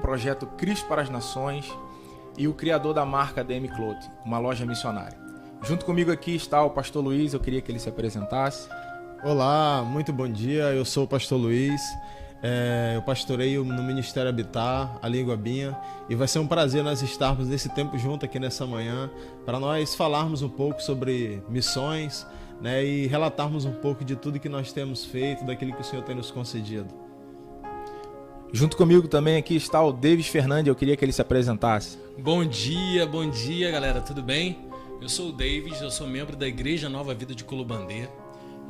projeto Cristo para as Nações e o criador da marca DM Clothing, uma loja missionária. Junto comigo aqui está o pastor Luiz, eu queria que ele se apresentasse. Olá, muito bom dia, eu sou o pastor Luiz, eu pastoreio no Ministério Habitar, ali em Guabinha, e vai ser um prazer nós estarmos nesse tempo junto aqui nessa manhã, para nós falarmos um pouco sobre missões, né, e relatarmos um pouco de tudo que nós temos feito, daquilo que o Senhor tem nos concedido. Junto comigo também aqui está o Davis Fernandes, eu queria que ele se apresentasse. Bom dia galera, tudo bem? Eu sou o Davis, eu sou membro da Igreja Nova Vida de Culubandê,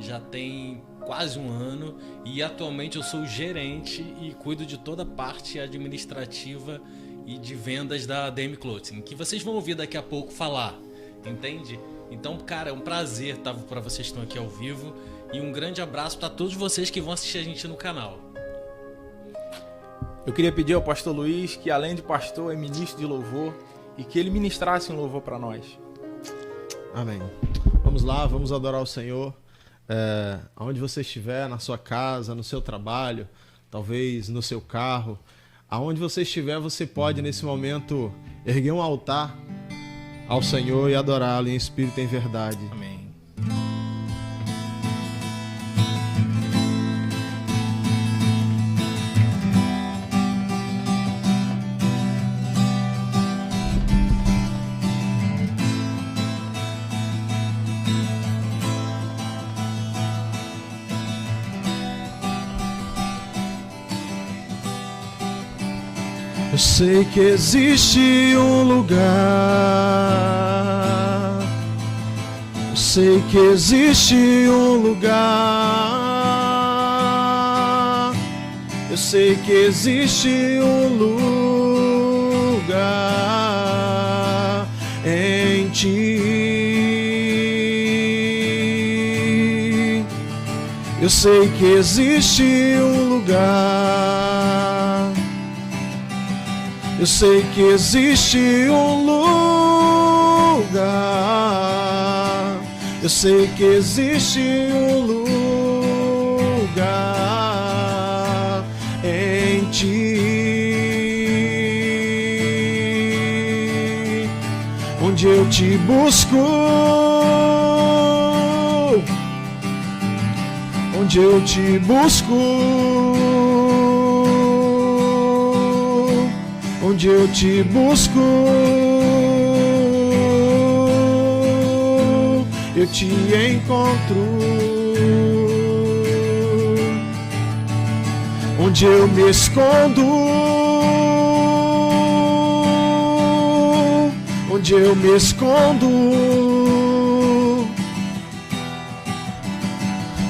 já tem quase um ano e atualmente eu sou gerente e cuido de toda a parte administrativa e de vendas da DM Clothing, que vocês vão ouvir daqui a pouco falar, entende? Então, cara, é um prazer estar para vocês que estão aqui ao vivo e um grande abraço para todos vocês que vão assistir a gente no canal. Eu queria pedir ao pastor Luiz que, além de pastor, é ministro de louvor e que ele ministrasse um louvor para nós. Amém. Vamos lá, vamos adorar o Senhor. Aonde você estiver, na sua casa, no seu trabalho, talvez no seu carro, aonde você estiver, você pode nesse momento erguer um altar ao Senhor e adorá-lo em espírito e em verdade. Amém. Eu sei que existe um lugar, eu sei que existe um lugar, eu sei que existe um lugar em ti. Eu sei que existe um lugar, eu sei que existe um lugar, eu sei que existe um lugar em ti, onde eu te busco, onde eu te busco, onde eu te busco, eu te encontro, onde eu me escondo, onde eu me escondo,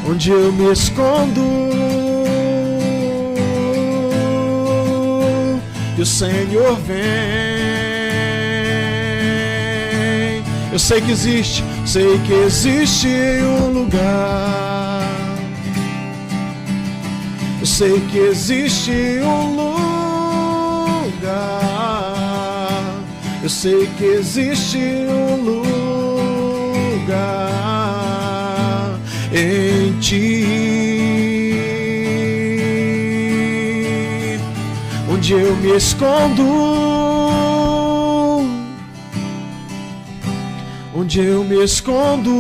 onde eu me escondo, e o Senhor vem. Eu sei que existe um lugar, eu sei que existe um lugar, eu sei que existe um lugar em ti, onde eu me escondo, onde eu me escondo,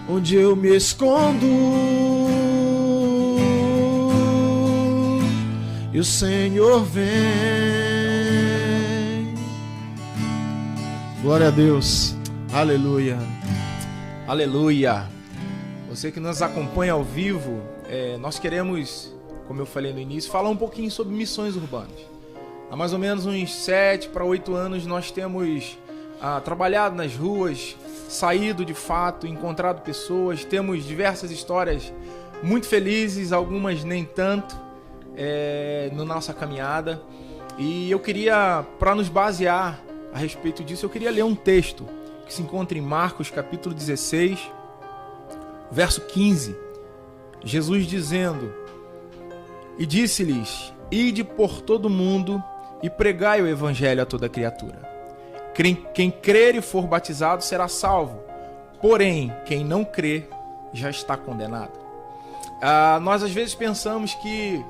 onde eu me escondo, e o Senhor vem. Glória a Deus, aleluia, Aleluia! Você que nos acompanha ao vivo, nós queremos, como eu falei no início, falar um pouquinho sobre missões urbanas. Há mais ou menos uns 7 para 8 anos nós temos trabalhado nas ruas, saído de fato, encontrado pessoas, temos diversas histórias muito felizes, algumas nem tanto, na nossa caminhada. E eu queria, para nos basear a respeito disso, eu queria ler um texto que se encontra em Marcos capítulo 16, verso 15. Jesus dizendo: e disse-lhes: ide por todo o mundo e pregai o evangelho a toda criatura. Quem crer e for batizado será salvo, porém quem não crer já está condenado. Nós às vezes pensamos que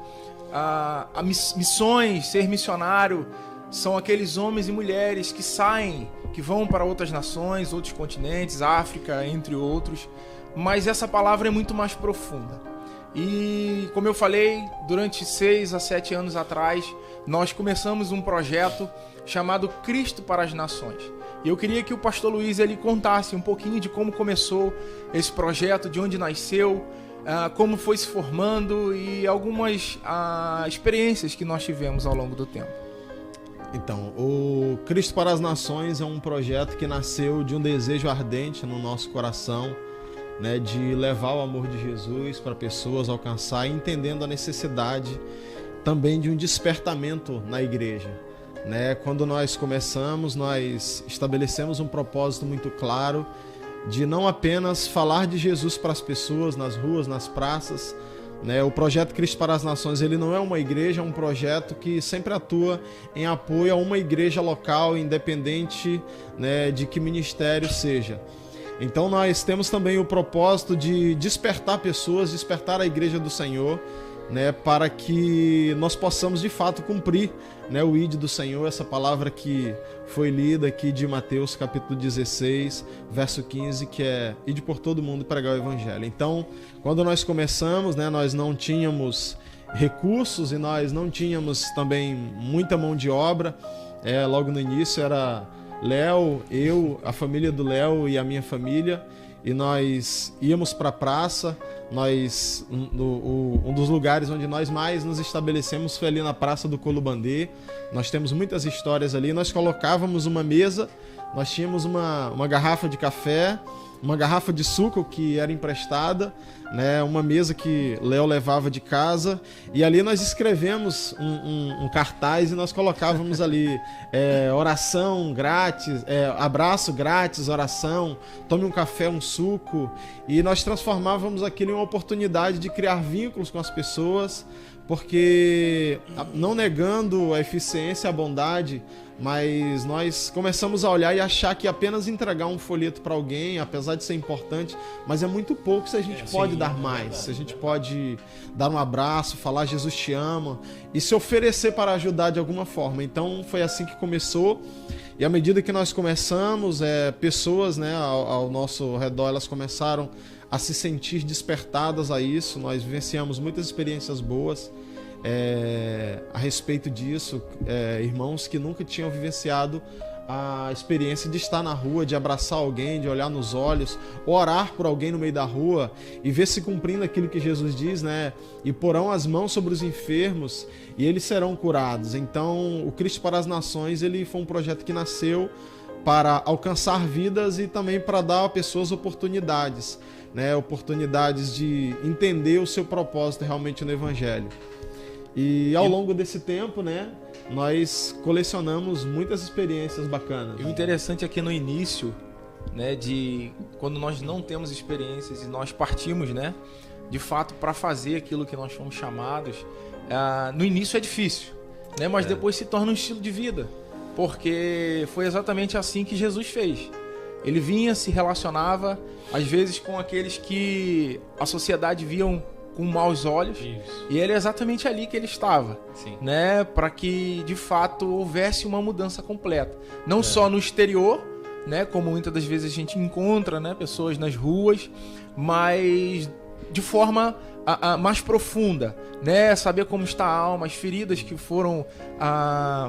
missões, ser missionário, são aqueles homens e mulheres que saem, que vão para outras nações, outros continentes, África, entre outros. Mas essa palavra é muito mais profunda. E, como eu falei, durante 6 a 7 anos atrás, nós começamos um projeto chamado Cristo para as Nações. E eu queria que o pastor Luiz ele contasse um pouquinho de como começou esse projeto, de onde nasceu, como foi se formando e algumas experiências que nós tivemos ao longo do tempo. Então, o Cristo para as Nações é um projeto que nasceu de um desejo ardente no nosso coração, né, de levar o amor de Jesus para pessoas, alcançar, entendendo a necessidade também de um despertamento na igreja. Né? Quando nós começamos, nós estabelecemos um propósito muito claro de não apenas falar de Jesus para as pessoas nas ruas, nas praças. Né? O projeto Cristo para as Nações ele não é uma igreja, é um projeto que sempre atua em apoio a uma igreja local, independente, né, de que ministério seja. Então nós temos também o propósito de despertar pessoas, despertar a igreja do Senhor, né, para que nós possamos de fato cumprir, né, o ID do Senhor, essa palavra que foi lida aqui de Mateus capítulo 16, verso 15, que é ide por todo mundo e pregar o evangelho. Então, quando nós começamos, né, nós não tínhamos recursos e nós não tínhamos também muita mão de obra. Logo no início era Léo, eu, a família do Léo e a minha família, e nós íamos para a praça. Um dos lugares onde nós mais nos estabelecemos foi ali na Praça do Colubandê. Nós temos muitas histórias ali. Nós colocávamos uma mesa, nós tínhamos uma garrafa de café, uma garrafa de suco que era emprestada, né, uma mesa que Léo levava de casa, e ali nós escrevemos um cartaz e nós colocávamos ali oração grátis, abraço grátis, oração, tome um café, um suco, e nós transformávamos aquilo em uma oportunidade de criar vínculos com as pessoas, porque não negando a eficiência, a bondade, mas nós começamos a olhar e achar que apenas entregar um folheto para alguém, apesar de ser importante, mas é muito pouco se a gente pode dar mais, se a gente pode dar um abraço, falar Jesus te ama e se oferecer para ajudar de alguma forma. Então foi assim que começou, e à medida que nós começamos, pessoas, né, ao nosso redor, elas começaram a se sentir despertadas a isso. Nós vivenciamos muitas experiências boas a respeito disso, irmãos que nunca tinham vivenciado a experiência de estar na rua, de abraçar alguém, de olhar nos olhos, orar por alguém no meio da rua e ver se cumprindo aquilo que Jesus diz, né? E porão as mãos sobre os enfermos e eles serão curados. Então, o Cristo para as Nações, ele foi um projeto que nasceu para alcançar vidas e também para dar a pessoas oportunidades, né? Oportunidades de entender o seu propósito realmente no Evangelho. E ao longo desse tempo, né, nós colecionamos muitas experiências bacanas. E o interessante aqui no início, né, de quando nós não temos experiências e nós partimos, né, de fato para fazer aquilo que nós fomos chamados, no início é difícil, né, mas depois se torna um estilo de vida, porque foi exatamente assim que Jesus fez. Ele vinha, se relacionava, às vezes com aqueles que a sociedade viam com maus olhos. Isso. E ele é exatamente ali que ele estava, né, para que de fato houvesse uma mudança completa, não só no exterior, né, como muitas das vezes a gente encontra, né, pessoas nas ruas, mas de forma mais profunda, né, saber como está a alma, as feridas que foram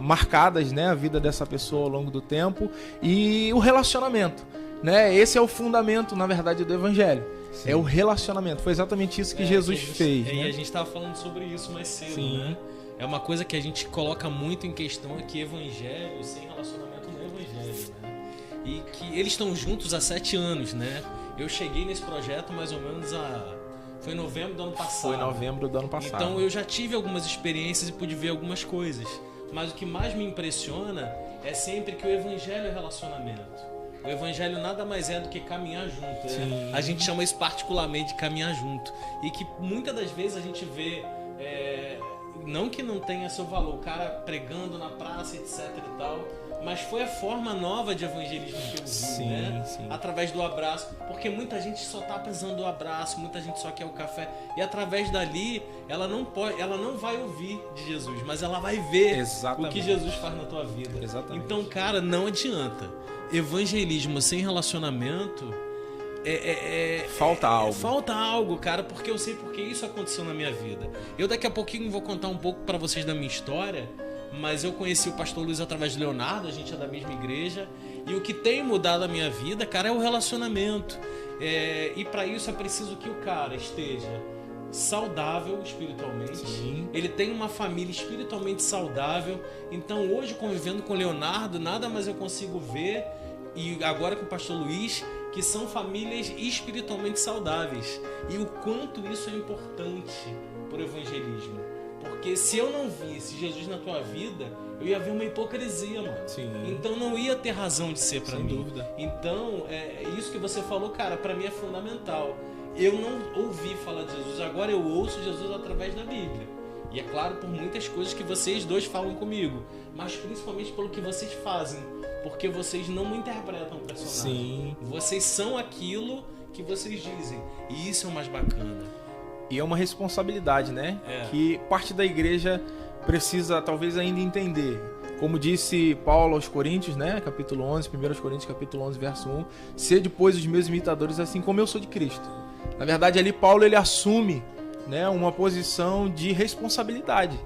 marcadas, né, a vida dessa pessoa ao longo do tempo, e o relacionamento, né, esse é o fundamento, na verdade, do Evangelho. Sim. É o relacionamento. Foi exatamente isso que Jesus fez. E a gente estava falando sobre isso mais cedo, né? É uma coisa que a gente coloca muito em questão, é que evangelho sem relacionamento não é evangelho, né? E que eles estão juntos há 7 anos, né? Eu cheguei nesse projeto mais ou menos foi em novembro do ano passado. Foi em novembro do ano passado. Então eu já tive algumas experiências e pude ver algumas coisas. Mas o que mais me impressiona é sempre que o evangelho é relacionamento. O evangelho nada mais é do que caminhar junto, né? A gente chama isso particularmente de caminhar junto. E que muitas das vezes a gente vê, não que não tenha seu valor, o cara pregando na praça, etc e tal, mas foi a forma nova de evangelismo que eu vi, Sim, né? sim. Através do abraço, porque muita gente só tá precisando do abraço, muita gente só quer o café, e através dali ela não vai ouvir de Jesus, mas ela vai ver Exatamente. o que Jesus faz na tua vida. Exatamente. Então, cara, não adianta. Evangelismo sem relacionamento Falta algo. Falta algo, cara, porque eu sei porque isso aconteceu na minha vida. Eu daqui a pouquinho vou contar um pouco pra vocês da minha história, mas eu conheci o pastor Luiz através de Leonardo, a gente é da mesma igreja, e o que tem mudado a minha vida, cara, é o relacionamento. E pra isso é preciso que o cara esteja saudável espiritualmente. Sim. Ele tem uma família espiritualmente saudável. Então hoje, convivendo com o Leonardo, nada mais eu consigo ver, e agora com o pastor Luiz, que são famílias espiritualmente saudáveis. E o quanto isso é importante para o evangelismo. Porque se eu não visse Jesus na tua vida, eu ia ver uma hipocrisia, mano. Sim. Então não ia ter razão de ser para Sem mim. dúvida. Então, isso que você falou, cara, para mim é fundamental. Eu não ouvi falar de Jesus, agora eu ouço Jesus através da Bíblia. E é claro, por muitas coisas que vocês dois falam comigo, mas principalmente pelo que vocês fazem, porque vocês não interpretam o personagem. Sim. Vocês são aquilo que vocês dizem, e isso é o mais bacana. E é uma responsabilidade, né? É. Que parte da igreja precisa talvez ainda entender. Como disse Paulo aos Coríntios, né? Capítulo 11, 1 Coríntios, capítulo 11, verso 1. Sede, pois, os meus imitadores, assim como eu sou de Cristo. Na verdade, ali Paulo ele assume, né, uma posição de responsabilidade,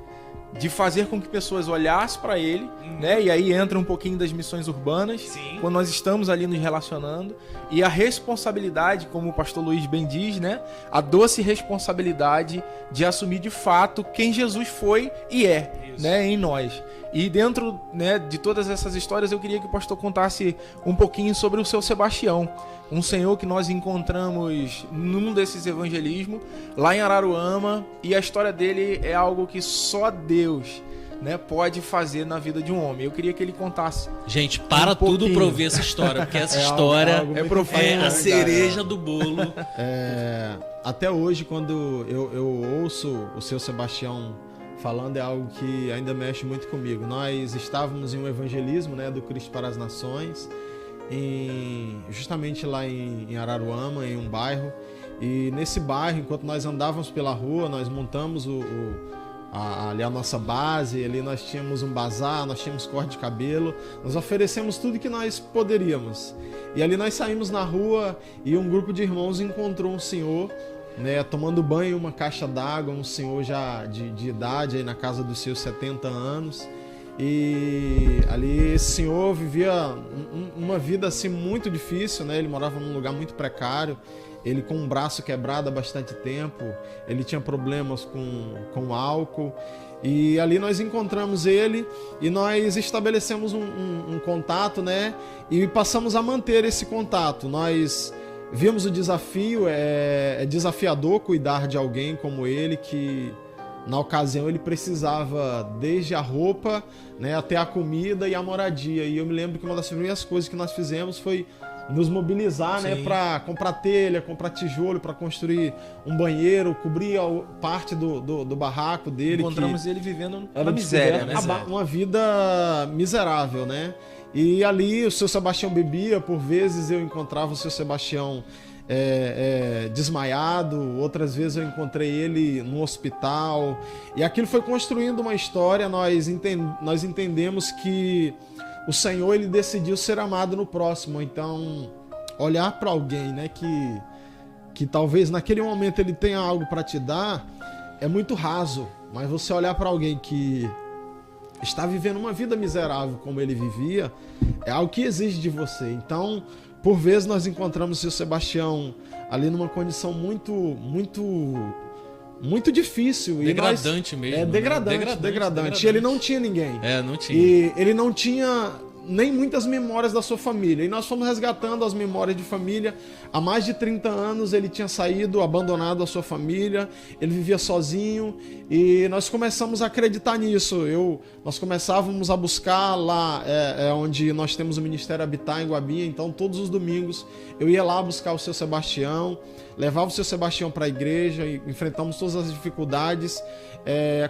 de fazer com que pessoas olhassem para ele, né? E aí entra um pouquinho das missões urbanas, Sim. quando nós estamos ali nos relacionando, e a responsabilidade, como o pastor Luiz bem diz, né? A doce responsabilidade de assumir de fato quem Jesus foi e é, Isso. né, em nós. E dentro, né, de todas essas histórias, eu queria que o pastor contasse um pouquinho sobre o seu Sebastião, um senhor que nós encontramos num desses evangelismos, lá em Araruama, e a história dele é algo que só Deus, né, pode fazer na vida de um homem. Eu queria que ele contasse. Gente, para tudo pouquinho. pra ouvir essa história, porque essa história algo é muito profundo, é né, a cara? cereja do bolo. Até hoje, quando eu ouço o seu Sebastião falando, é algo que ainda mexe muito comigo. Nós estávamos em um evangelismo, né, do Cristo para as Nações, justamente lá em Araruama, em um bairro. E nesse bairro, enquanto nós andávamos pela rua, nós montamos ali a nossa base, ali nós tínhamos um bazar, nós tínhamos corte de cabelo, nós oferecemos tudo que nós poderíamos. E ali nós saímos na rua e um grupo de irmãos encontrou um senhor, né, tomando banho em uma caixa d'água, um senhor já de idade, aí na casa dos seus 70 anos. E ali esse senhor vivia uma vida assim muito difícil, né? Ele morava num lugar muito precário. Ele com um braço quebrado há bastante tempo, ele tinha problemas com álcool, e ali nós encontramos ele e nós estabelecemos um contato, né? E passamos a manter esse contato. Nós vimos o desafio, é desafiador cuidar de alguém como ele, que na ocasião ele precisava desde a roupa, né, até a comida e a moradia. E eu me lembro que uma das primeiras coisas que nós fizemos foi nos mobilizar, né, para comprar telha, comprar tijolo, para construir um banheiro, cobrir parte do barraco dele. Encontramos ele vivendo Era na miséria, né? uma vida miserável, né? E ali o seu Sebastião bebia, por vezes eu encontrava o seu Sebastião desmaiado, outras vezes eu encontrei ele no hospital, e aquilo foi construindo uma história. Nós entendemos que o Senhor, ele decidiu ser amado no próximo. Então, olhar para alguém, né, que talvez naquele momento ele tenha algo para te dar, é muito raso. Mas você olhar para alguém que está vivendo uma vida miserável como ele vivia, é algo que exige de você. Então, por vezes nós encontramos o seu Sebastião ali numa condição muito difícil. Degradante mesmo. Degradante. E ele não tinha ninguém. Não tinha. E ele não tinha nem muitas memórias da sua família. E nós fomos resgatando as memórias de família. Há mais de 30 anos ele tinha saído, abandonado a sua família. Ele vivia sozinho. E nós começamos a acreditar nisso. Nós começávamos a buscar lá onde nós temos o Ministério Habitar em Guabinha. Então todos os domingos eu ia lá buscar o seu Sebastião, levava o seu Sebastião para a igreja, e enfrentamos todas as dificuldades.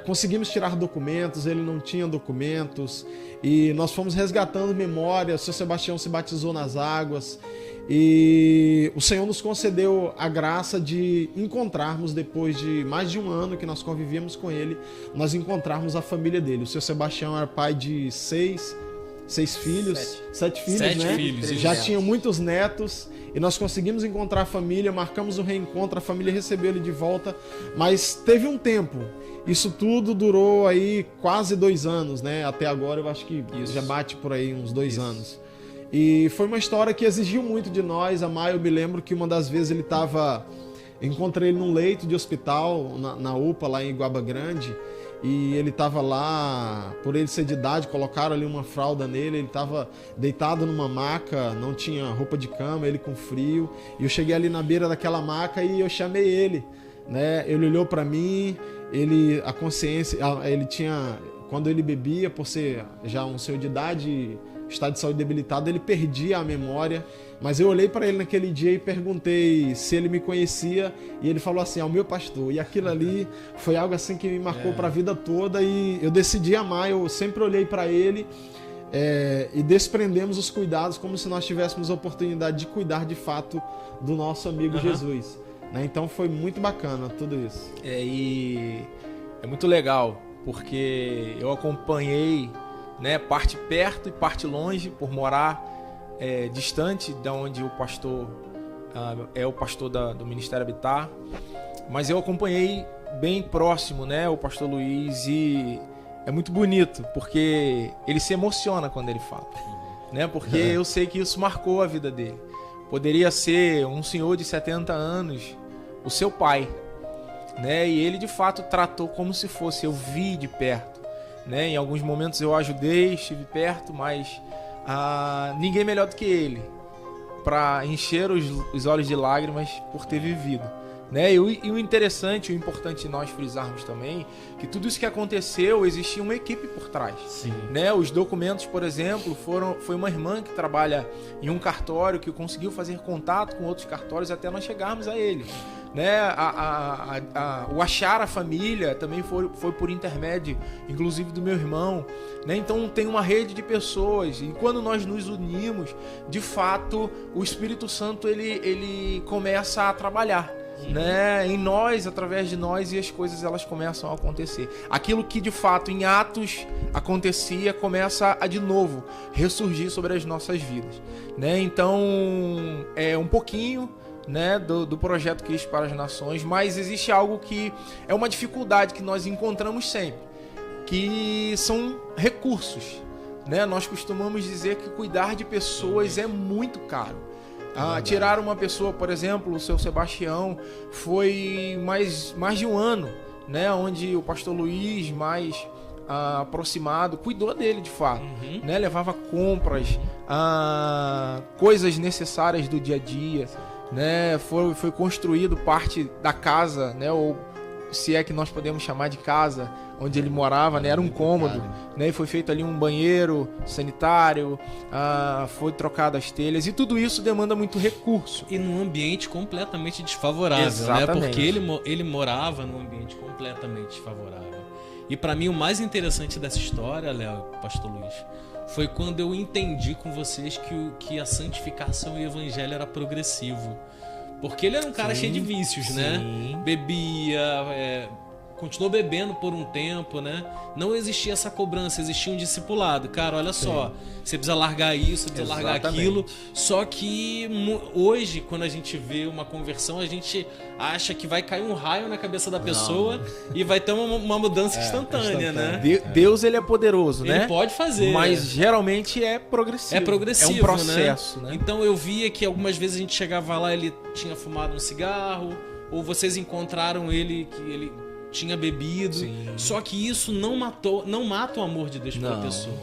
Conseguimos tirar documentos, ele não tinha documentos. E nós fomos resgatando memória, o seu Sebastião se batizou nas águas. E o Senhor nos concedeu a graça de encontrarmos, depois de mais de um ano que nós convivíamos com ele, nós encontrarmos a família dele. O seu Sebastião era pai de seis filhos, sete filhos, Sete né? filhos, Já isso. tinha muitos netos e nós conseguimos encontrar a família, marcamos um reencontro, a família recebeu ele de volta, mas teve um tempo. Isso tudo durou aí quase 2 anos, né? Até agora eu acho que já bate por aí uns 2 anos. E foi uma história que exigiu muito de nós. A Maia, eu me lembro que uma das vezes ele estava... Encontrei ele num leito de hospital, na UPA, lá em Iguaba Grande. E ele estava lá, por ele ser de idade, colocaram ali uma fralda nele. Ele estava deitado numa maca, não tinha roupa de cama, ele com frio. E eu cheguei ali na beira daquela maca e eu chamei ele, né? Ele olhou para mim, a consciência... Ele tinha... Quando ele bebia, por ser já um senhor de idade... estado de saúde debilitado, ele perdia a memória, mas eu olhei para ele naquele dia e perguntei se ele me conhecia, e ele falou assim: é o meu pastor. E aquilo ali foi algo assim que me marcou para a vida toda, e eu decidi amar. Eu sempre olhei para ele e desprendemos os cuidados como se nós tivéssemos a oportunidade de cuidar de fato do nosso amigo Jesus, né? Então foi muito bacana tudo isso. E é muito legal, porque eu acompanhei, né, parte perto e parte longe, por morar distante da onde o pastor é o pastor do Ministério Habitat, mas eu acompanhei bem próximo, né, o pastor Luiz, e é muito bonito, porque ele se emociona quando ele fala, né, porque eu sei que isso marcou a vida dele. Poderia ser um senhor de 70 anos, o seu pai, né, e ele de fato tratou como se fosse, eu vi de perto. Né? Em alguns momentos eu ajudei, estive perto, mas ninguém melhor do que ele para encher os olhos de lágrimas por ter vivido. Né? E o interessante, o importante nós frisarmos também, que tudo isso que aconteceu, existia uma equipe por trás. Sim. Né? Os documentos, por exemplo, foi uma irmã que trabalha em um cartório que conseguiu fazer contato com outros cartórios até nós chegarmos a ele. Né? O achar a família também foi por intermédio, inclusive do meu irmão. Né? Então tem uma rede de pessoas, e quando nós nos unimos, de fato, o Espírito Santo ele começa a trabalhar. Né, em nós, através de nós, e as coisas elas começam a acontecer. Aquilo que de fato em Atos acontecia começa a de novo ressurgir sobre as nossas vidas, né? Então é um pouquinho, né, do projeto Cristo para as Nações, mas existe algo que é uma dificuldade que nós encontramos sempre, que são recursos, né? Nós costumamos dizer que cuidar de pessoas é muito caro. Tirar uma pessoa, por exemplo, o seu Sebastião, foi mais de um ano, né, onde o pastor Luiz, mais aproximado, cuidou dele de fato, né, levava compras, coisas necessárias do dia a dia, né, foi construído parte da casa, né, ou se é que nós podemos chamar de casa, onde ele morava, né? Era um cômodo, né? E foi feito ali um banheiro sanitário, foi trocado as telhas, e tudo isso demanda muito recurso. E num ambiente completamente desfavorável, exatamente, né? Porque ele morava num ambiente completamente desfavorável. E para mim o mais interessante dessa história, Léo, pastor Luiz, foi quando eu entendi com vocês que a santificação e o evangelho era progressivo. Porque ele era um cara cheio de vícios, né? Bebia, continuou bebendo por um tempo, né? Não existia essa cobrança, existia um discipulado. Cara, olha só, você precisa largar isso, você precisa largar aquilo. Só que hoje, quando a gente vê uma conversão, a gente acha que vai cair um raio na cabeça da pessoa e vai ter uma mudança instantânea, né? Deus, ele é poderoso, né? Ele pode fazer. Mas geralmente é progressivo. É progressivo, é um processo, né? Então eu via que algumas vezes a gente chegava lá, ele tinha fumado um cigarro, ou vocês encontraram ele, que ele tinha bebido. Só que isso não mata o amor de Deus pela pessoa.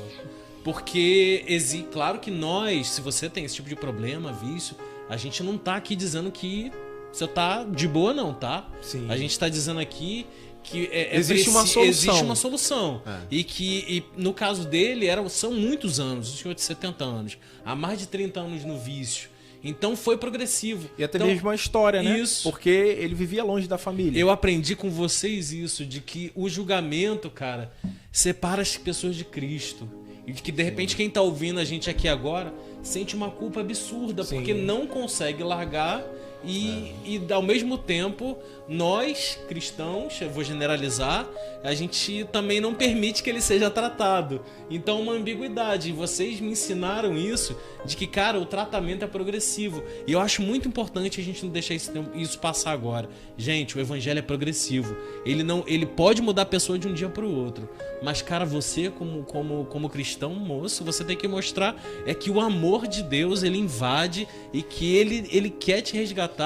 Porque claro que nós, se você tem esse tipo de problema, vício, a gente não tá aqui dizendo que você tá de boa, não, tá? Sim. A gente tá dizendo aqui que existe uma solução. Existe uma solução. E no caso dele são muitos anos, o senhor de 70 anos, há mais de 30 anos no vício. Então foi progressivo. E até então, mesmo a história, né? Isso. Porque ele vivia longe da família. Eu aprendi com vocês isso, de que o julgamento, cara, separa as pessoas de Cristo. E de que, de repente, quem tá ouvindo a gente aqui agora sente uma culpa absurda, Sim. porque não consegue largar e ao mesmo tempo, nós, cristãos, eu vou generalizar, a gente também não permite que ele seja tratado. Então, uma ambiguidade. E vocês me ensinaram isso, de que, cara, o tratamento é progressivo. E eu acho muito importante a gente não deixar isso passar agora. Gente, o evangelho é progressivo. Ele pode mudar a pessoa de um dia para o outro. Mas, cara, você, como cristão, moço, você tem que mostrar que o amor de Deus, ele invade e que ele quer te resgatar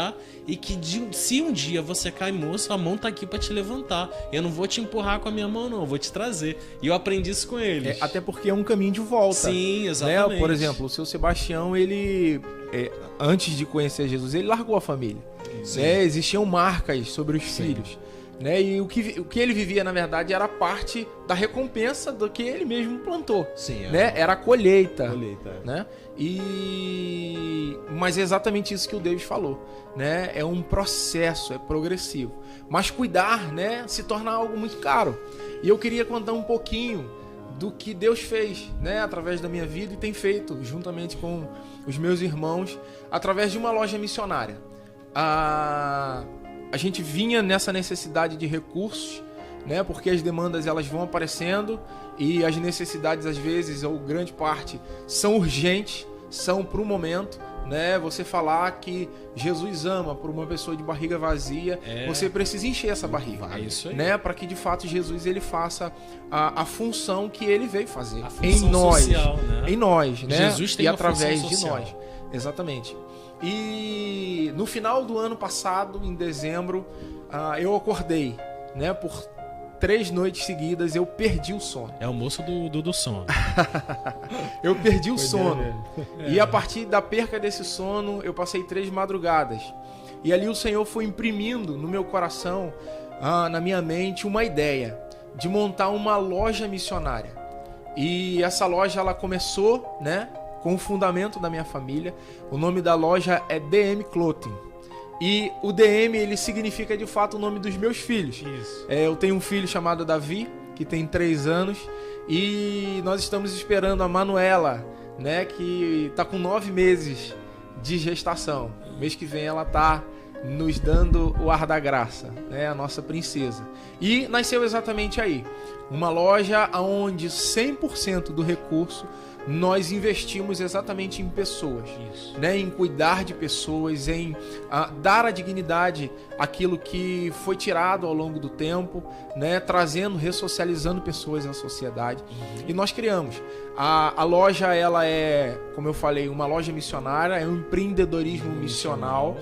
e que se um dia você cai, moço, a mão tá aqui para te levantar. Eu não vou te empurrar com a minha mão, não. Eu vou te trazer. E eu aprendi isso com eles. Até porque é um caminho de volta. Sim, exatamente. Né? Por exemplo, o seu Sebastião, ele... antes de conhecer Jesus, ele largou a família. Né? Existiam marcas sobre os filhos. Né? E o que ele vivia, na verdade, era parte da recompensa do que ele mesmo plantou. Sim, né? Era a colheita. colheita. Né? Mas é exatamente isso que o David falou. Né? É um processo, é progressivo. Mas cuidar, né, se torna algo muito caro. E eu queria contar um pouquinho do que Deus fez, né, através da minha vida e tem feito, juntamente com os meus irmãos, através de uma loja missionária. A gente vinha nessa necessidade de recursos, né, porque as demandas elas vão aparecendo e as necessidades, às vezes, ou grande parte, são urgentes, são para o momento. Né? Você falar que Jesus ama por uma pessoa de barriga vazia, você precisa encher essa barriga. É isso aí. Né? Para que de fato Jesus ele faça a função que ele veio fazer A função em nós, social, né? em nós, né? Jesus tem e uma através função de social. nós, exatamente. E no final do ano passado, em dezembro, eu acordei, né? Por 3 noites seguidas eu perdi o sono. É o moço do sono. Eu perdi o sono. E a partir da perca desse sono, eu passei 3 madrugadas. E ali o Senhor foi imprimindo no meu coração, na minha mente, uma ideia de montar uma loja missionária. E essa loja, ela começou, né, com o fundamento da minha família. O nome da loja é DM Clothing. E o DM, ele significa de fato o nome dos meus filhos. Isso. Eu tenho um filho chamado Davi, que tem 3 anos. E nós estamos esperando a Manuela, né, que está com 9 meses de gestação. Mês que vem ela está nos dando o ar da graça, né, a nossa princesa. E nasceu exatamente aí. Uma loja onde 100% do recurso nós investimos exatamente em pessoas, né? Em cuidar de pessoas, em dar a dignidade àquilo que foi tirado ao longo do tempo, né? Trazendo, ressocializando pessoas à sociedade. E nós criamos. A loja, ela é, como eu falei, uma loja missionária, é um empreendedorismo missional,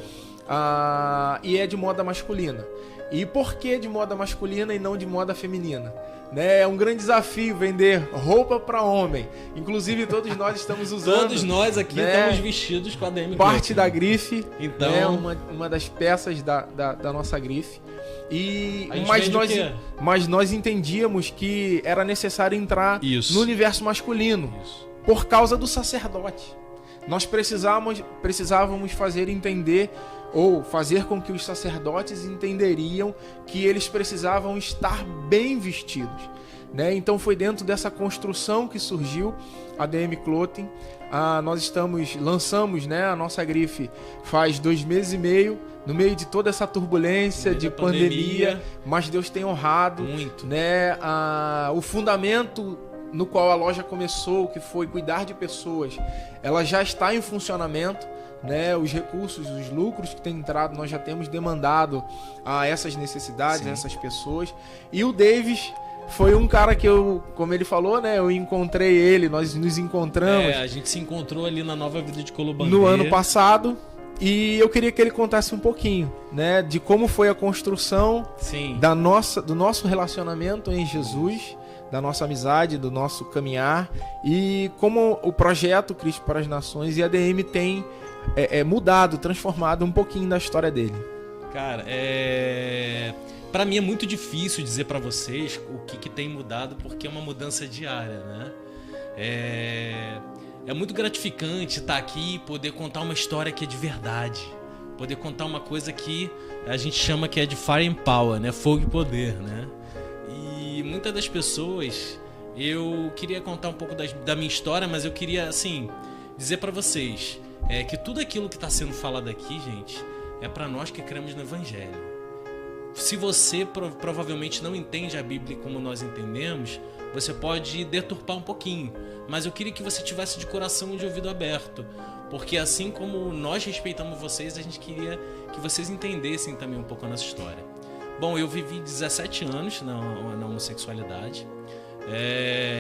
e é de moda masculina. E por que de moda masculina e não de moda feminina? Né? É um grande desafio vender roupa para homem. Inclusive todos nós estamos usando. Todos nós aqui, né, estamos vestidos com a DM parte da grife. Então, né? uma das peças da nossa grife. Mas nós entendíamos que era necessário entrar no universo masculino por causa do sacerdote. Nós precisávamos fazer entender ou fazer com que os sacerdotes entenderiam que eles precisavam estar bem vestidos, né? Então foi dentro dessa construção que surgiu a DM Clothing. Nós lançamos, né, a nossa grife faz 2 meses e meio, no meio de toda essa turbulência de pandemia, mas Deus tem honrado muito, né, o fundamento no qual a loja começou, que foi cuidar de pessoas, ela já está em funcionamento, né? Os recursos, os lucros que têm entrado, nós já temos demandado a essas necessidades, a essas pessoas. E o Davis foi um cara que como ele falou, né? Eu encontrei ele, nós nos encontramos. A gente se encontrou ali na Nova Vida de Colobandeira no ano passado. E eu queria que ele contasse um pouquinho, né? De como foi a construção do nosso relacionamento em Jesus, da nossa amizade, do nosso caminhar, e como o projeto Cristo para as Nações e a DM tem mudado, transformado um pouquinho da história dele. Cara, pra mim é muito difícil dizer pra vocês o que tem mudado, porque é uma mudança diária, né? é muito gratificante estar aqui e poder contar uma história que é de verdade. Poder contar uma coisa que a gente chama que é de Fire and Power, né? Fogo e poder, né? E muitas das pessoas, eu queria contar um pouco da minha história, mas eu queria, assim, dizer para vocês que tudo aquilo que está sendo falado aqui, gente, é para nós que cremos no Evangelho. Se você provavelmente não entende a Bíblia como nós entendemos, você pode deturpar um pouquinho. Mas eu queria que você tivesse de coração e de ouvido aberto. Porque assim como nós respeitamos vocês, a gente queria que vocês entendessem também um pouco a nossa história. Bom, eu vivi 17 anos na homossexualidade.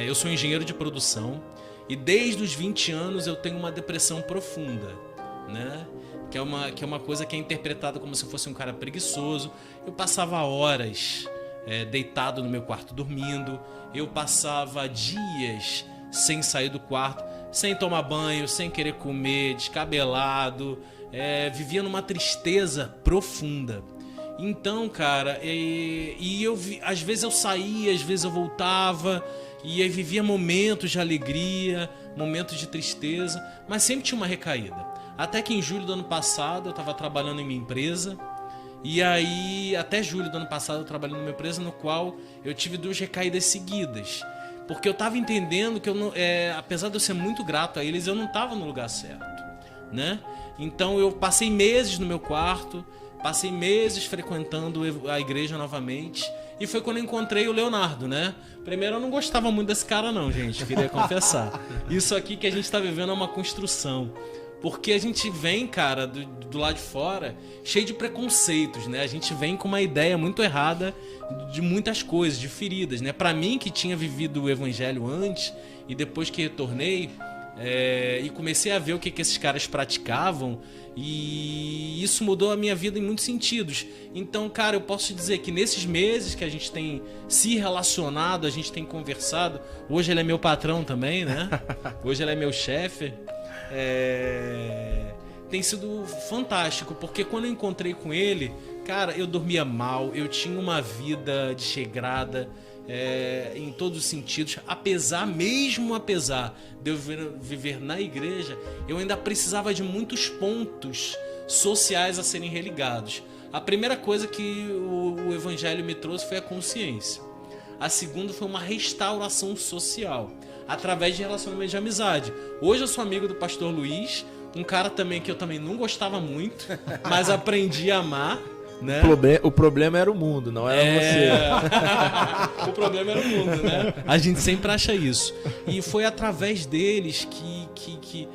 Eu sou engenheiro de produção. E desde os 20 anos eu tenho uma depressão profunda, né? Que é uma coisa que é interpretada como se eu fosse um cara preguiçoso. Eu passava horas deitado no meu quarto dormindo. Eu passava dias sem sair do quarto, sem tomar banho, sem querer comer, descabelado. Vivia numa tristeza profunda. Então, cara, às vezes eu saía, às vezes eu voltava. E aí vivia momentos de alegria, momentos de tristeza, mas sempre tinha uma recaída. Até que em julho do ano passado eu estava trabalhando em minha empresa. E aí, até julho do ano passado eu trabalhei numa empresa no qual eu tive 2 recaídas seguidas. Porque eu estava entendendo que apesar de eu ser muito grato a eles, eu não estava no lugar certo, né? Então eu passei meses no meu quarto, passei meses frequentando a igreja novamente. E foi quando eu encontrei o Leonardo, né? Primeiro eu não gostava muito desse cara não, gente, queria confessar. Isso aqui que a gente está vivendo é uma construção. Porque a gente vem, cara, do lado de fora, cheio de preconceitos, né? A gente vem com uma ideia muito errada de muitas coisas, de feridas, né? Pra mim, que tinha vivido o evangelho antes e depois que retornei, e comecei a ver o que esses caras praticavam, e isso mudou a minha vida em muitos sentidos. Então, cara, eu posso te dizer que nesses meses que a gente tem se relacionado, a gente tem conversado, hoje ele é meu patrão também, né? Hoje ele é meu chefe. Tem sido fantástico, porque quando eu encontrei com ele, cara, eu dormia mal, eu tinha uma vida desregrada em todos os sentidos, mesmo apesar de eu viver na igreja, eu ainda precisava de muitos pontos sociais a serem religados. A primeira coisa que o evangelho me trouxe foi a consciência. A segunda foi uma restauração social, através de relacionamento de amizade. Hoje eu sou amigo do pastor Luiz, um cara também que eu também não gostava muito, mas aprendi a amar, né? O problema era o mundo, não era você. O problema era o mundo, né? A gente sempre acha isso. E foi através deles que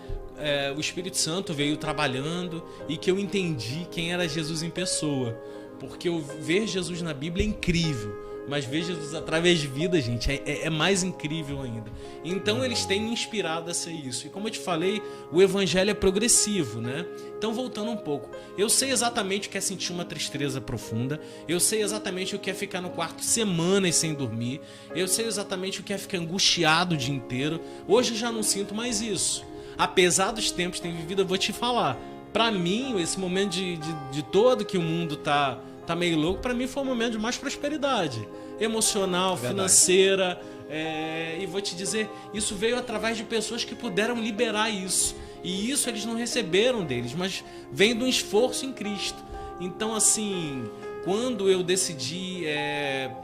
o Espírito Santo veio trabalhando e que eu entendi quem era Jesus em pessoa. Porque ver Jesus na Bíblia é incrível, mas ver Jesus através de vida, gente, é mais incrível ainda. Então eles têm me inspirado a ser isso. E como eu te falei, o evangelho é progressivo, né? Então, voltando um pouco, eu sei exatamente o que é sentir uma tristeza profunda, eu sei exatamente o que é ficar no quarto semanas sem dormir, eu sei exatamente o que é ficar angustiado o dia inteiro. Hoje eu já não sinto mais isso. Apesar dos tempos que tenho vivido, eu vou te falar, pra mim, esse momento de todo que o mundo tá meio louco, pra mim foi um momento de mais prosperidade emocional, financeira, e vou te dizer, isso veio através de pessoas que puderam liberar isso, e isso eles não receberam deles, mas vem de um esforço em Cristo. Então, assim, quando eu decidi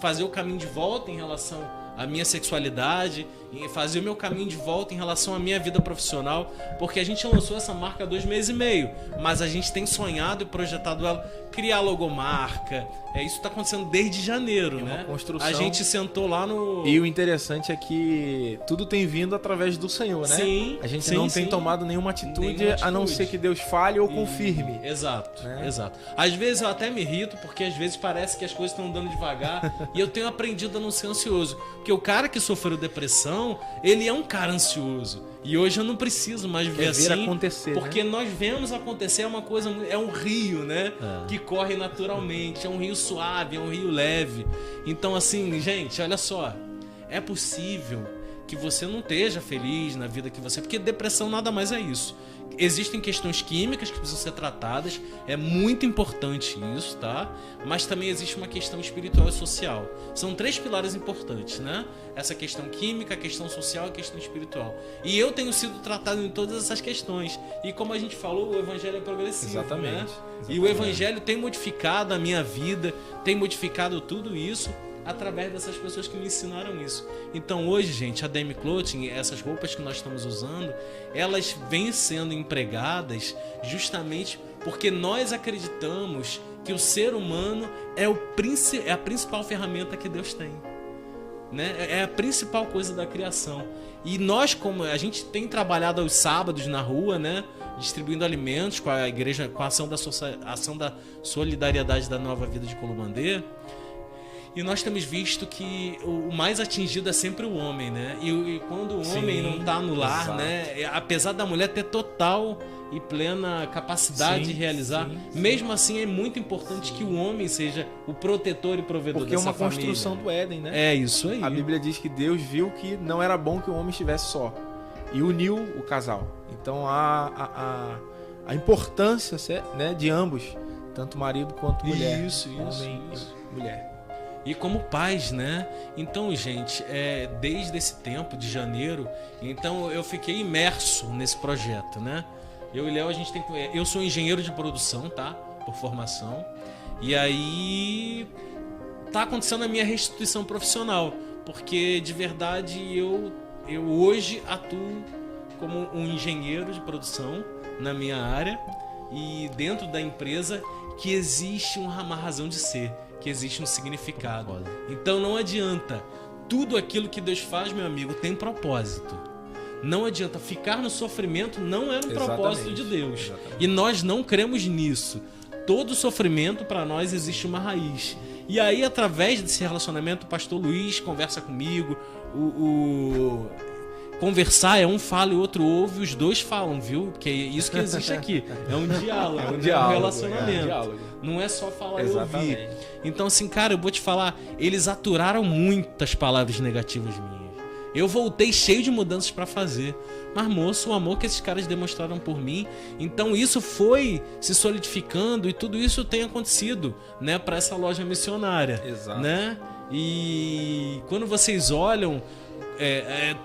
fazer o caminho de volta em relação à minha sexualidade, fazer o meu caminho de volta em relação à minha vida profissional, porque a gente lançou essa marca há 2 meses e meio, mas a gente tem sonhado e projetado ela, criar logomarca, isso está acontecendo desde janeiro, né? Construção. A gente sentou lá no... E o interessante é que tudo tem vindo através do Senhor, né? Sim, a gente não tem tomado nenhuma atitude, a não ser que Deus fale ou confirme. Exato, exato. Às vezes eu até me irrito, porque às vezes parece que as coisas estão andando devagar, e eu tenho aprendido a não ser ansioso, porque o cara que sofreu depressão, ele é um cara ansioso. E hoje eu não preciso mais ver assim, acontecer, porque né? nós vemos acontecer uma coisa, é um rio, né? Que corre naturalmente, é um rio suave, é um rio leve. Então, assim, gente, olha só, é possível que você não esteja feliz na vida que você... Porque depressão nada mais é isso. Existem questões químicas que precisam ser tratadas, é muito importante isso, tá? Mas também existe uma questão espiritual e social. São 3 pilares importantes, né? Essa questão química, a questão social e a questão espiritual. E eu tenho sido tratado em todas essas questões. E como a gente falou, o evangelho é progressivo, Exatamente. né? Exatamente. E o evangelho tem modificado a minha vida, tem modificado tudo isso através dessas pessoas que me ensinaram isso. Então hoje, gente, a Demi Clothing, essas roupas que nós estamos usando, elas vêm sendo empregadas justamente porque nós acreditamos que o ser humano é a principal ferramenta que Deus tem, né? É a principal coisa da criação. E nós, como a gente tem trabalhado aos sábados na rua, né, distribuindo alimentos com a igreja, com a ação da solidariedade da Nova Vida de Colomandê, e nós temos visto que o mais atingido é sempre o homem, né? E quando o homem não está no lar, exato. né? Apesar da mulher ter total e plena capacidade de realizar, mesmo assim é muito importante que o homem seja o protetor e provedor Porque é dessa uma família. construção do Éden, né? É isso aí. A Bíblia diz que Deus viu que não era bom que o homem estivesse só e uniu o casal. Então a importância, né, de ambos, tanto marido quanto mulher, Isso. homem e mulher. E como pais, né? Então, gente, desde esse tempo de janeiro, então eu fiquei imerso nesse projeto, né? Eu e Léo, eu sou engenheiro de produção, tá? Por formação. E aí tá acontecendo a minha restituição profissional, porque de verdade eu hoje atuo como um engenheiro de produção na minha área e dentro da empresa que existe uma razão de ser, que existe um significado. Então não adianta. Tudo aquilo que Deus faz, meu amigo, tem propósito. Não adianta. Ficar no sofrimento não era um propósito de Deus. Exatamente. E nós não cremos nisso. Todo sofrimento para nós existe uma raiz. E aí, através desse relacionamento, o pastor Luiz conversa comigo. Conversar é um fala e o outro ouve, os dois falam, viu? Porque é isso que existe aqui. É um diálogo, é um relacionamento. Não é só falar e ouvir. Então, assim, cara, eu vou te falar, eles aturaram muitas palavras negativas minhas. Eu voltei cheio de mudanças para fazer. Mas, moço, o amor que esses caras demonstraram por mim, então isso foi se solidificando e tudo isso tem acontecido, né, para essa loja missionária. Exato. Né? E quando vocês olham,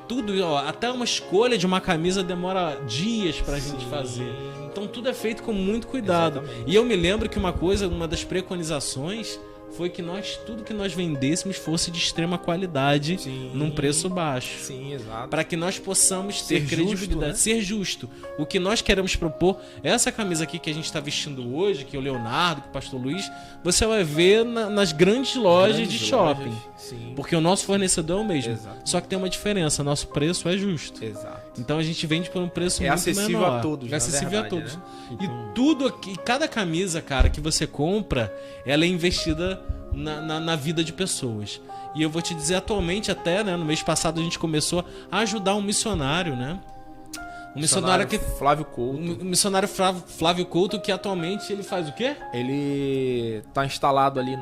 tudo, ó, até uma escolha de uma camisa demora dias pra gente fazer. Então tudo é feito com muito cuidado. Exatamente. E eu me lembro que uma das preconizações foi que tudo que nós vendêssemos fosse de extrema qualidade, num preço baixo. Sim, exato. Para que nós possamos ter Ser credibilidade, justo, né? ser justo. O que nós queremos propor, essa camisa aqui que a gente está vestindo hoje, que é o Leonardo, que é o pastor Luiz, você vai ver nas grandes lojas de shopping. Sim. Porque o nosso fornecedor é o mesmo. Exato. Só que tem uma diferença, nosso preço é justo. Exato. Então a gente vende por um preço muito acessível menor. a todos, É acessível na a verdade, todos. né? E tudo aqui, cada camisa, cara, que você compra, ela é investida na vida de pessoas. E eu vou te dizer, atualmente até, né, no mês passado a gente começou a ajudar um missionário, né? Um missionário que... Flávio Couto. Um missionário Flávio Couto, que atualmente ele faz o quê? Ele está instalado ali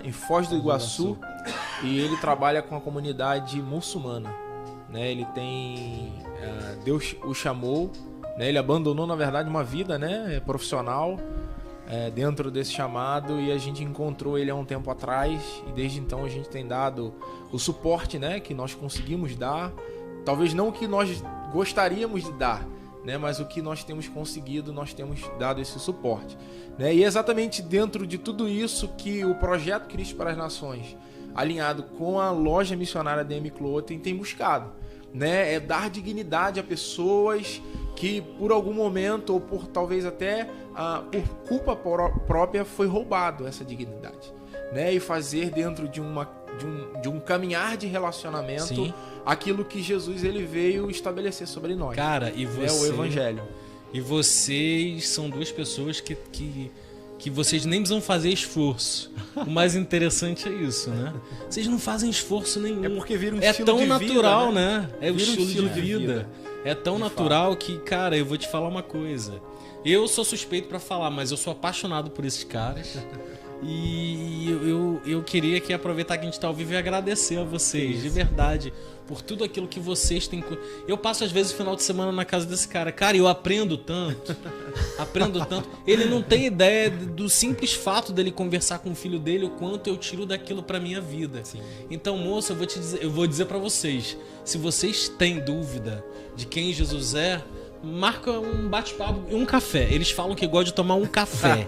em Foz do Iguaçu e ele trabalha com a comunidade muçulmana, né? Ele tem... Deus o chamou, né? Ele abandonou, na verdade, uma vida, né, profissional dentro desse chamado e a gente encontrou ele há um tempo atrás e desde então a gente tem dado o suporte, né, que nós conseguimos dar. Talvez não o que nós gostaríamos de dar, né? Mas o que nós temos conseguido, nós temos dado esse suporte, né? E é exatamente dentro de tudo isso que o projeto Cristo para as Nações, alinhado com a loja missionária Demi Clothing, tem buscado, né? É dar dignidade a pessoas que por algum momento ou por talvez até por culpa própria foi roubado essa dignidade, né? E fazer dentro de um caminhar de relacionamento, sim, aquilo que Jesus ele veio estabelecer sobre nós. Cara, e você, o evangelho. E vocês são duas pessoas que vocês nem precisam fazer esforço. O mais interessante é isso, né? Vocês não fazem esforço nenhum. É porque vira um estilo de vida. É tão natural, né? É o estilo de vida. É tão natural que, cara, eu vou te falar uma coisa. Eu sou suspeito pra falar, mas eu sou apaixonado por esses caras. E eu queria que aproveitar que a gente está ao vivo e agradecer a vocês, de verdade, por tudo aquilo que vocês têm. Eu passo às vezes o final de semana na casa desse cara. Cara, eu aprendo tanto. Ele não tem ideia do simples fato dele conversar com o filho dele, o quanto eu tiro daquilo pra minha vida. Sim. Então, moço, eu vou dizer pra vocês, se vocês têm dúvida de quem Jesus é, marca um bate-papo e um café. Eles falam que gostam de tomar um café.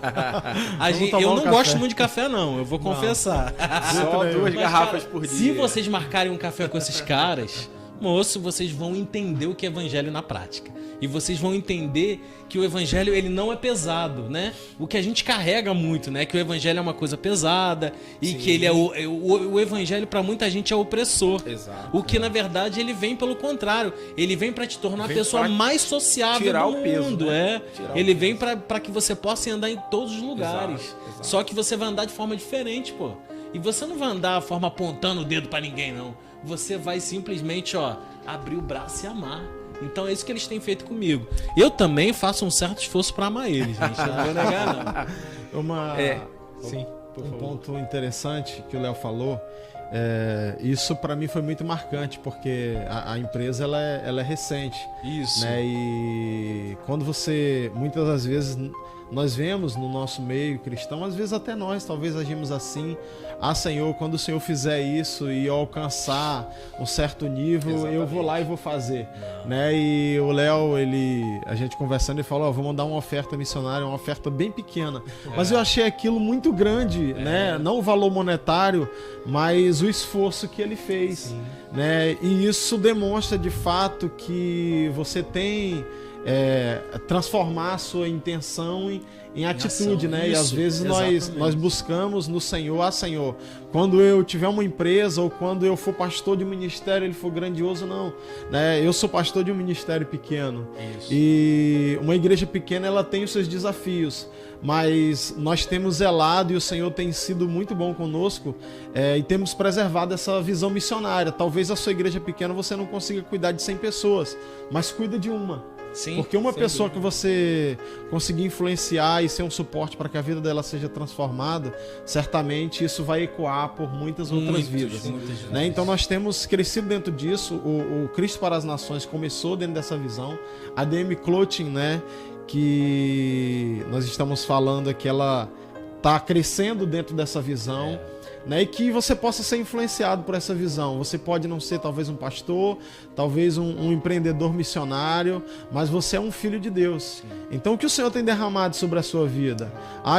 Eu não gosto muito de café, não. Eu vou confessar. Só 2 garrafas por dia. Se vocês marcarem um café com esses caras, moço, vocês vão entender o que é evangelho na prática. E vocês vão entender que o evangelho, ele não é pesado, né? O que a gente carrega muito, né? Que o evangelho é uma coisa pesada e que ele o evangelho para muita gente é opressor. Exato. O que na verdade ele vem pelo contrário. Ele vem para te tornar a pessoa mais sociável do mundo, peso, né? Ele vem para que você possa andar em todos os lugares. Exato. Só que você vai andar de forma diferente, pô. E você não vai andar de forma apontando o dedo para ninguém, não. Você vai simplesmente, abrir o braço e amar. Então é isso que eles têm feito comigo. Eu também faço um certo esforço para amar eles, gente. Eu não vou negar, não. Um ponto interessante que o Léo falou, isso para mim foi muito marcante, porque a empresa ela é recente. Isso. Né? E quando muitas das vezes nós vemos no nosso meio cristão, às vezes até nós talvez agimos assim: Senhor, quando o Senhor fizer isso e eu alcançar um certo nível, exatamente, eu vou lá e vou fazer, né? E o Léo, a gente conversando, ele falou: vou mandar uma oferta missionária, uma oferta bem pequena, mas eu achei aquilo muito grande, né? Não o valor monetário, mas o esforço que ele fez, né? E isso demonstra de fato que você tem transformar a sua intenção em atitude, né? Isso, e às vezes nós buscamos no Senhor: Senhor, quando eu tiver uma empresa ou quando eu for pastor de um ministério, ele for grandioso, não, né? Eu sou pastor de um ministério pequeno. Isso. E uma igreja pequena, ela tem os seus desafios, mas nós temos zelado e o Senhor tem sido muito bom conosco, e temos preservado essa visão missionária. Talvez a sua igreja pequena você não consiga cuidar de 100 pessoas, mas cuida de uma. Sim, porque uma pessoa que você conseguir influenciar e ser um suporte para que a vida dela seja transformada, certamente isso vai ecoar por muitas outras vidas. Né? Então nós temos crescido dentro disso. O Cristo para as Nações começou dentro dessa visão. A DM Clothing, né, que nós estamos falando aqui, ela está crescendo dentro dessa visão. Né, e que você possa ser influenciado por essa visão. Você pode não ser talvez um pastor, talvez um empreendedor missionário, mas você é um filho de Deus. Então o que o Senhor tem derramado sobre a sua vida?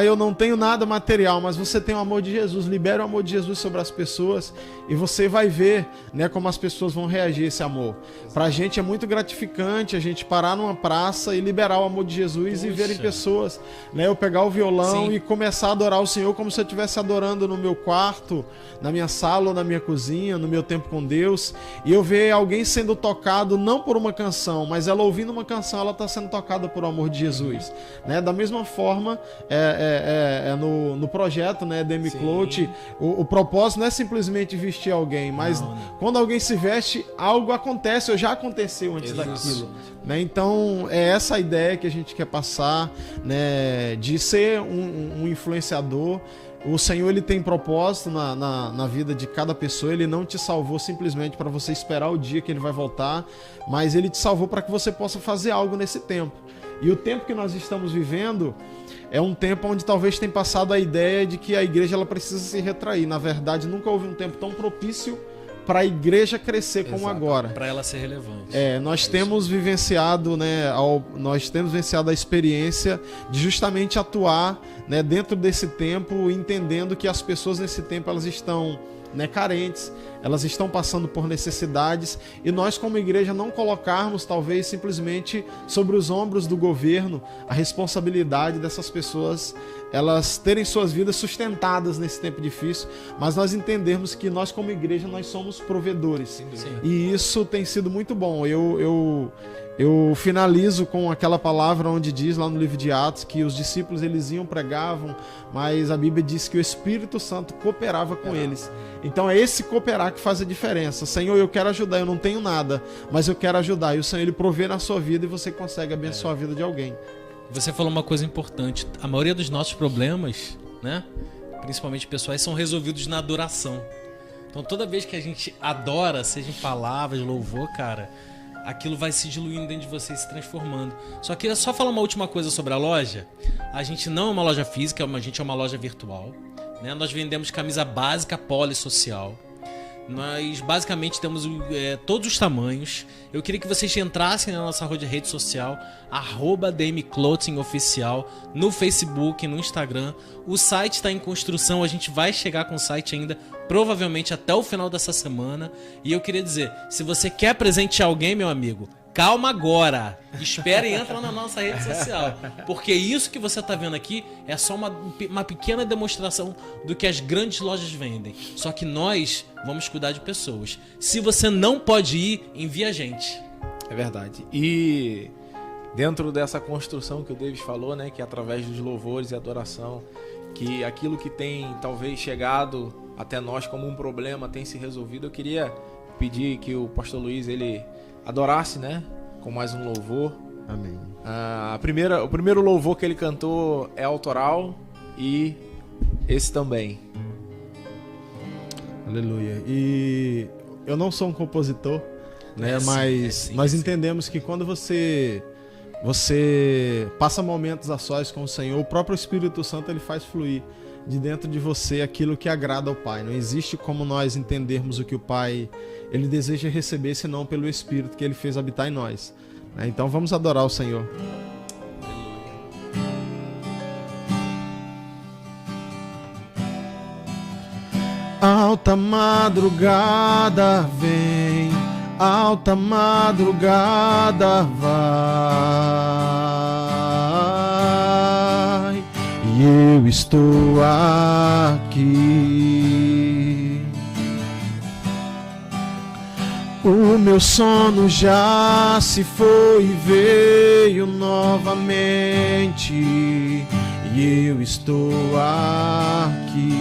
Eu não tenho nada material, mas você tem o amor de Jesus. Libera o amor de Jesus sobre as pessoas e você vai ver, né, como as pessoas vão reagir a esse amor. Pra gente é muito gratificante a gente parar numa praça e liberar o amor de Jesus. Puxa. E verem pessoas, né, eu pegar o violão e começar a adorar o Senhor como se eu estivesse adorando no meu quarto, na minha sala ou na minha cozinha, no meu tempo com Deus, e eu ver alguém sendo tocado não por uma canção, mas ela ouvindo uma canção, ela está sendo tocada por amor de Jesus, né? Da mesma forma, no projeto, né, DM Clothing, o propósito não é simplesmente vestir alguém, mas quando alguém se veste, algo acontece ou já aconteceu antes daquilo, né? Então é essa a ideia que a gente quer passar, né, de ser um influenciador. O Senhor, ele tem propósito na vida de cada pessoa. Ele não te salvou simplesmente para você esperar o dia que ele vai voltar, mas ele te salvou para que você possa fazer algo nesse tempo. E o tempo que nós estamos vivendo é um tempo onde talvez tenha passado a ideia de que a igreja ela precisa se retrair. Na verdade, nunca houve um tempo tão propício para a igreja crescer como agora. Para ela ser relevante. Nós temos vivenciado, né, a experiência de justamente atuar, né, dentro desse tempo, entendendo que as pessoas nesse tempo elas estão, né, carentes, elas estão passando por necessidades, e nós como igreja não colocarmos talvez simplesmente sobre os ombros do governo a responsabilidade dessas pessoas elas terem suas vidas sustentadas nesse tempo difícil, mas nós entendermos que nós como igreja nós somos provedores. Sim. E isso tem sido muito bom. Eu finalizo com aquela palavra onde diz lá no livro de Atos que os discípulos eles iam, pregavam, mas a Bíblia diz que o Espírito Santo cooperava com eles. Então é esse cooperar que faz a diferença. Senhor, eu quero ajudar, eu não tenho nada, mas eu quero ajudar. E o Senhor, ele provê na sua vida e você consegue abençoar a vida de alguém. Você falou uma coisa importante. A maioria dos nossos problemas, né, principalmente pessoais, são resolvidos na adoração. Então toda vez que a gente adora, seja em palavras, louvor, cara, aquilo vai se diluindo dentro de você e se transformando. Só queria só falar uma última coisa sobre a loja. A gente não é uma loja física, a gente é uma loja virtual, né? Nós vendemos camisa básica polissocial. Nós basicamente temos todos os tamanhos. Eu queria que vocês entrassem na nossa rede social, @dmclothing_oficial, no Facebook, no Instagram. O site está em construção, a gente vai chegar com o site ainda, provavelmente até o final dessa semana. E eu queria dizer, se você quer presentear alguém, meu amigo, calma agora, espera e entra na nossa rede social, porque isso que você está vendo aqui é só uma pequena demonstração do que as grandes lojas vendem, só que nós vamos cuidar de pessoas. Se você não pode ir, envia a gente. É verdade. E dentro dessa construção que o Davis falou, né, que é através dos louvores e adoração, que aquilo que tem talvez chegado até nós como um problema tem se resolvido, eu queria pedir que o pastor Luiz, ele adorasse, né? Com mais um louvor. Amém. O primeiro louvor que ele cantou é autoral e esse também. Aleluia. E eu não sou um compositor, né? Mas entendemos que quando você passa momentos a sós com o Senhor, o próprio Espírito Santo ele faz fluir de dentro de você aquilo que agrada ao Pai. Não existe como nós entendermos o que o Pai ele deseja receber, senão pelo Espírito que ele fez habitar em nós. Então vamos adorar o Senhor. Alta madrugada vem, alta madrugada vai, e eu estou aqui. O meu sono já se foi e veio novamente, e eu estou aqui.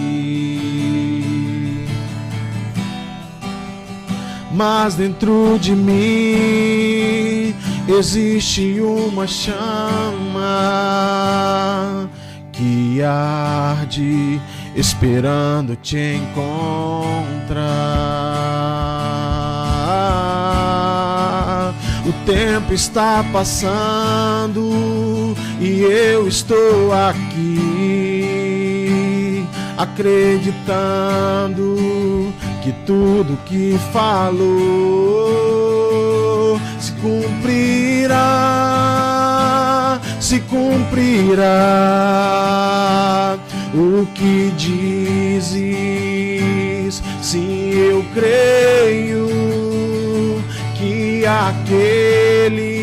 Mas dentro de mim existe uma chama que arde esperando te encontrar. O tempo está passando e eu estou aqui, acreditando que tudo que falou se cumprirá, se cumprirá. O que dizes, sim, eu creio que aquele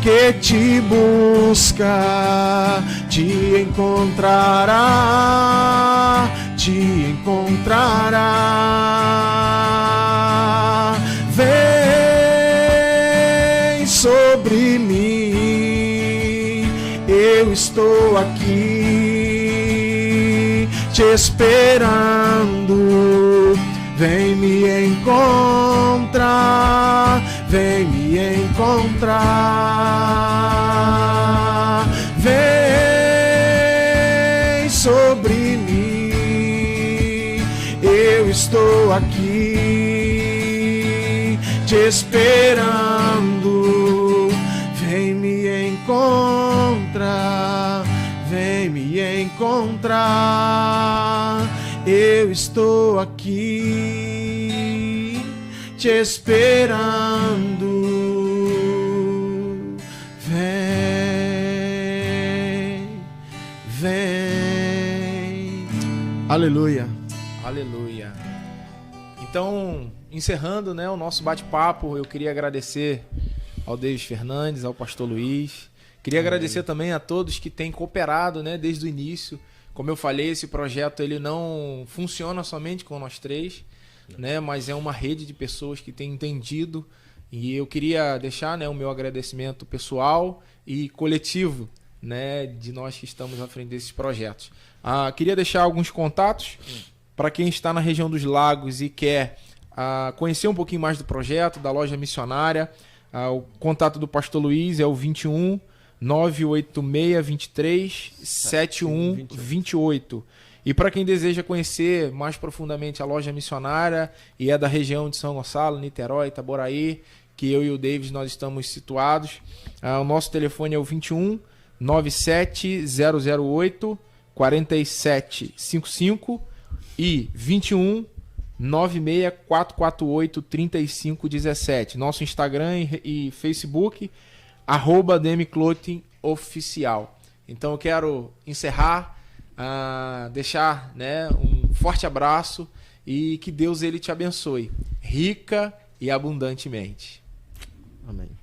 que te busca te encontrará, te encontrará. Vem sobre mim, eu estou aqui te esperando. Vem me encontrar, vem me encontrar. Vem sobre mim, eu estou aqui te esperando. Vem me encontrar, vem me encontrar. Eu estou aqui te esperando. Vem, vem. Aleluia. Aleluia. Então, encerrando, né, o nosso bate-papo, eu queria agradecer ao Davis Fernandes, ao pastor Luiz. Queria agradecer também a todos que têm cooperado, né, desde o início. Como eu falei, esse projeto ele não funciona somente com nós três, né, mas é uma rede de pessoas que têm entendido. E eu queria deixar, né, o meu agradecimento pessoal e coletivo, né, de nós que estamos à frente desses projetos. Queria deixar alguns contatos para quem está na região dos Lagos e quer conhecer um pouquinho mais do projeto, da loja missionária. O contato do pastor Luiz é o 21 986 23 71 28. E para quem deseja conhecer mais profundamente a loja missionária e é da região de São Gonçalo, Niterói, Itaboraí, que eu e o David nós estamos situados, o nosso telefone é o 21 97008 4755 e 21 96448 3517. Nosso Instagram e Facebook, @dmclothing_oficial. Então eu quero encerrar, deixar, né, um forte abraço e que Deus ele te abençoe, rica e abundantemente. Amém.